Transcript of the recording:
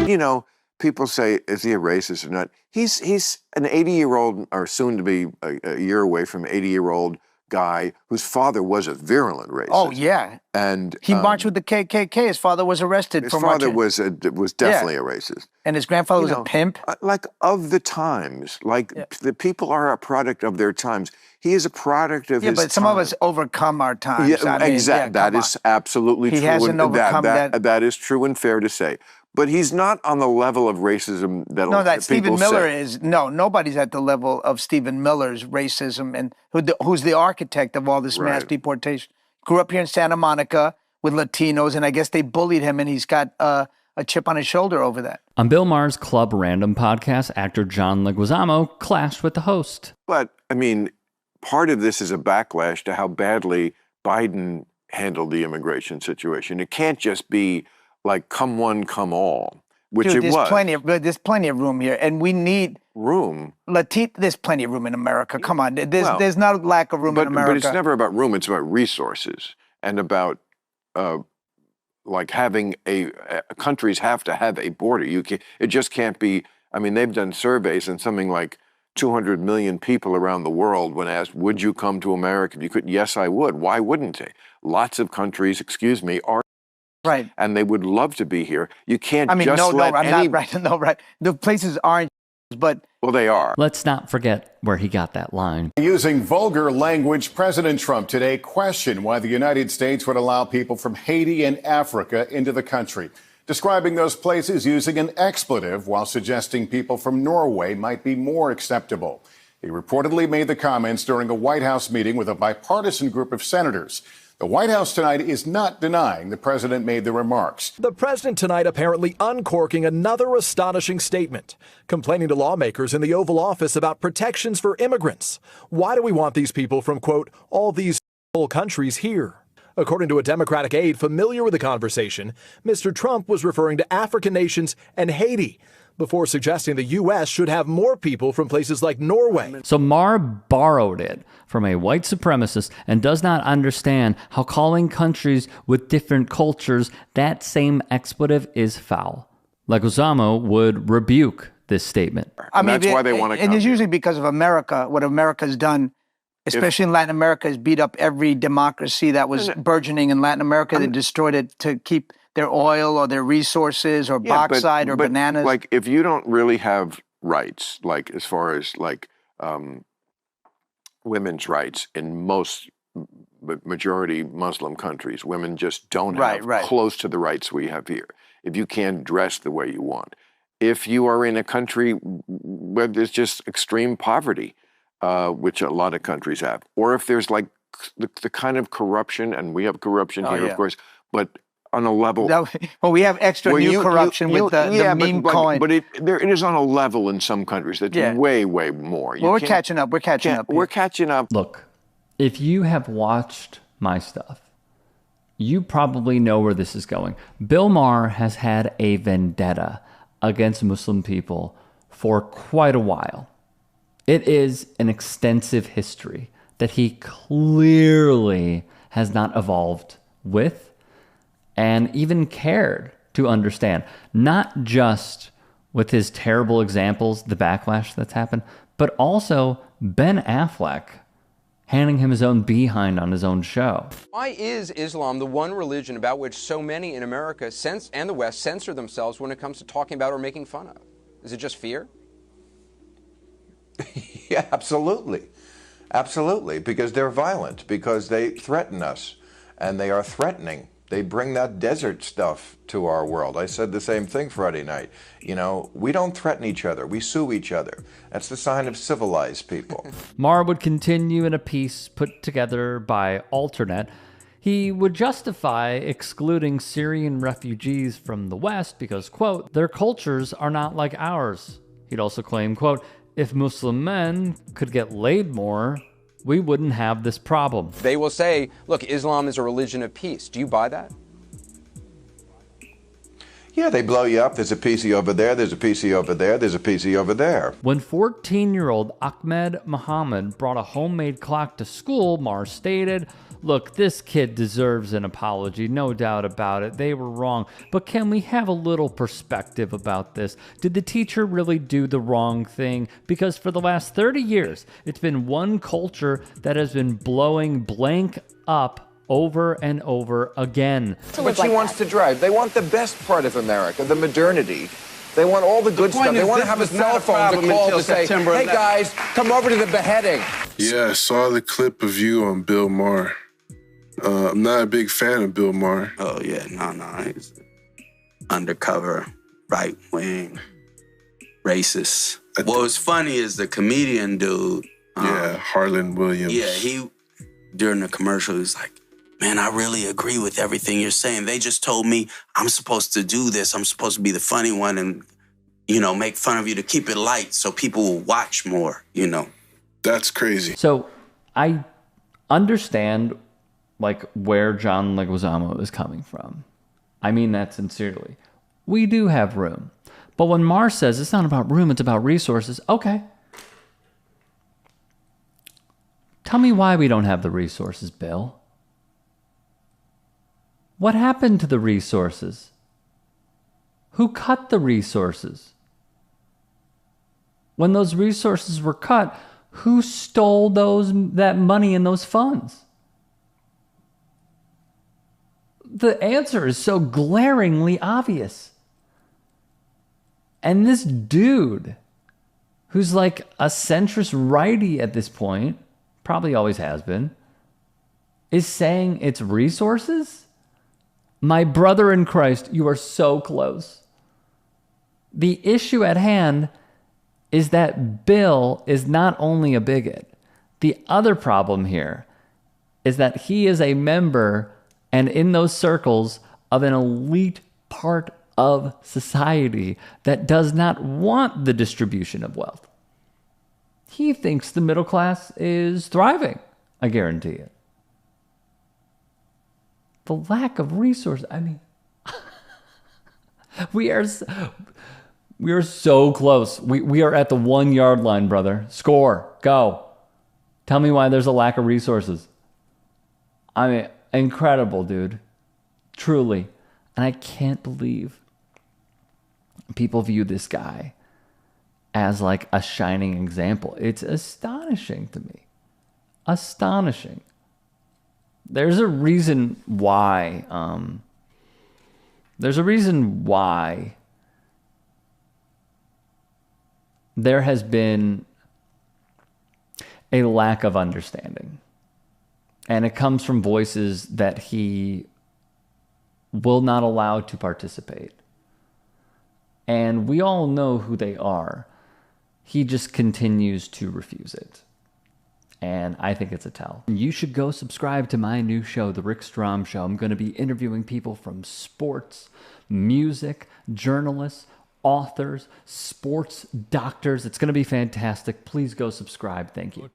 You know, people say, is he a racist or not? He's an 80-year-old, or soon to be a year away from 80-year-old guy whose father was a virulent racist. Oh, yeah. And he marched with the KKK. His father was arrested for marching. His father was definitely a racist. And his grandfather was a pimp. Like, of the times. Like, the people are a product of their times. He is a product of his time. Yeah, but some of us overcome our times. Yeah, exactly. That is absolutely true. He hasn't overcome that. That is true and fair to say. But he's not on the level of racism that Stephen Miller is. No, nobody's at the level of Stephen Miller's racism, and who's the architect of all this mass deportation. Grew up here in Santa Monica with Latinos, and I guess they bullied him, and he's got a chip on his shoulder over that. On Bill Maher's Club Random podcast, actor John Leguizamo clashed with the host. But, I mean, part of this is a backlash to how badly Biden handled the immigration situation. It can't just be like come one, come all, which it was. There's plenty of room here, and we need room. There's plenty of room in America. Come on, there's not a lack of room in America. But it's never about room. It's about resources and about like having countries have to have a border. It just can't be. I mean, they've done surveys, and something like 200 million people around the world, when asked, "Would you come to America if you could?" Yes, I would. Why wouldn't they? Lots of countries, are. Right. And they would love to be here. You can't The places aren't, but... Well, they are. Let's not forget where he got that line. Using vulgar language, President Trump today questioned why the United States would allow people from Haiti and Africa into the country, describing those places using an expletive while suggesting people from Norway might be more acceptable. He reportedly made the comments during a White House meeting with a bipartisan group of senators. The White House tonight is not denying the president made the remarks. The president tonight apparently uncorking another astonishing statement, complaining to lawmakers in the Oval Office about protections for immigrants. Why do we want these people from, quote, all these countries here? According to a Democratic aide familiar with the conversation, Mr. Trump was referring to African nations and Haiti, before suggesting the U.S. should have more people from places like Norway. So Maher borrowed it from a white supremacist and does not understand how calling countries with different cultures that same expletive is foul. Leguizamo would rebuke this statement. That's why they want to come. And it's usually because of America. What America's done, especially in Latin America, has beat up every democracy that was burgeoning in Latin America. They destroyed it to keep their oil or their resources or bauxite or bananas. Like, if you don't really have rights, like as far as like women's rights in most majority Muslim countries, women just don't have close to the rights we have here. If you can't dress the way you want, if you are in a country where there's just extreme poverty, which a lot of countries have, or if there's like the kind of corruption, and we have corruption here, of course, but on a level. Well, we have extra new corruption with the meme coin. But it is on a level in some countries that's way, way more. Well, we're catching up. We're catching up. We're catching up. Look, if you have watched my stuff, you probably know where this is going. Bill Maher has had a vendetta against Muslim people for quite a while. It is an extensive history that he clearly has not evolved with and even cared to understand, not just with his terrible examples, the backlash that's happened, but also Ben Affleck handing him his own behind on his own show. Why is Islam the one religion about which so many in America and the West censor themselves when it comes to talking about or making fun of? Is it just fear? Yeah, absolutely. Absolutely, because they're violent, because they threaten us, and they are threatening. They bring that desert stuff to our world. I said the same thing Friday night. You know, we don't threaten each other. We sue each other. That's the sign of civilized people. Maher would continue in a piece put together by Alternet. He would justify excluding Syrian refugees from the West because, quote, their cultures are not like ours. He'd also claim, quote, if Muslim men could get laid more, we wouldn't have this problem. They will say, look, Islam is a religion of peace. Do you buy that? Yeah, they blow you up. There's a PC over there. There's a PC over there. There's a PC over there. When 14-year-old Ahmed Mohammed brought a homemade clock to school, Maher stated, look, this kid deserves an apology, no doubt about it. They were wrong. But can we have a little perspective about this? Did the teacher really do the wrong thing? Because for the last 30 years, it's been one culture that has been blowing blank up over and over again. But she wants to drive. They want the best part of America, the modernity. They want all the good stuff. They want to have a cell phone to call to say, hey, guys, come over to the beheading. Yeah, I saw the clip of you on Bill Maher. I'm not a big fan of Bill Maher. Oh, yeah, no. He's undercover, right-wing, racist. What was funny is the comedian dude. Harlan Williams. Yeah, he, during the commercial, he was like, man, I really agree with everything you're saying. They just told me I'm supposed to do this. I'm supposed to be the funny one and, make fun of you to keep it light so people will watch more, That's crazy. So I understand, where John Leguizamo is coming from. I mean that sincerely. We do have room. But when Maher says it's not about room, it's about resources, okay. Tell me why we don't have the resources, Bill. What happened to the resources? Who cut the resources? When those resources were cut, who stole that money and those funds? The answer is so glaringly obvious. And this dude, who's like a centrist righty at this point, probably always has been, is saying it's resources? My brother in Christ, you are so close. The issue at hand is that Bill is not only a bigot. The other problem here is that he is a member and in those circles of an elite part of society that does not want the distribution of wealth. He thinks the middle class is thriving. I guarantee it. The lack of resources. I mean, we are so close. We are at the 1 yard line, brother. Score. Go. Tell me why there's a lack of resources. I mean, incredible, dude. Truly. And I can't believe people view this guy as like a shining example. It's astonishing to me. Astonishing. There's a reason why. There has been a lack of understanding. And it comes from voices that he will not allow to participate. And we all know who they are. He just continues to refuse it. And I think it's a tell. You should go subscribe to my new show, The Rick Strom Show. I'm going to be interviewing people from sports, music, journalists, authors, sports doctors. It's going to be fantastic. Please go subscribe. Thank you.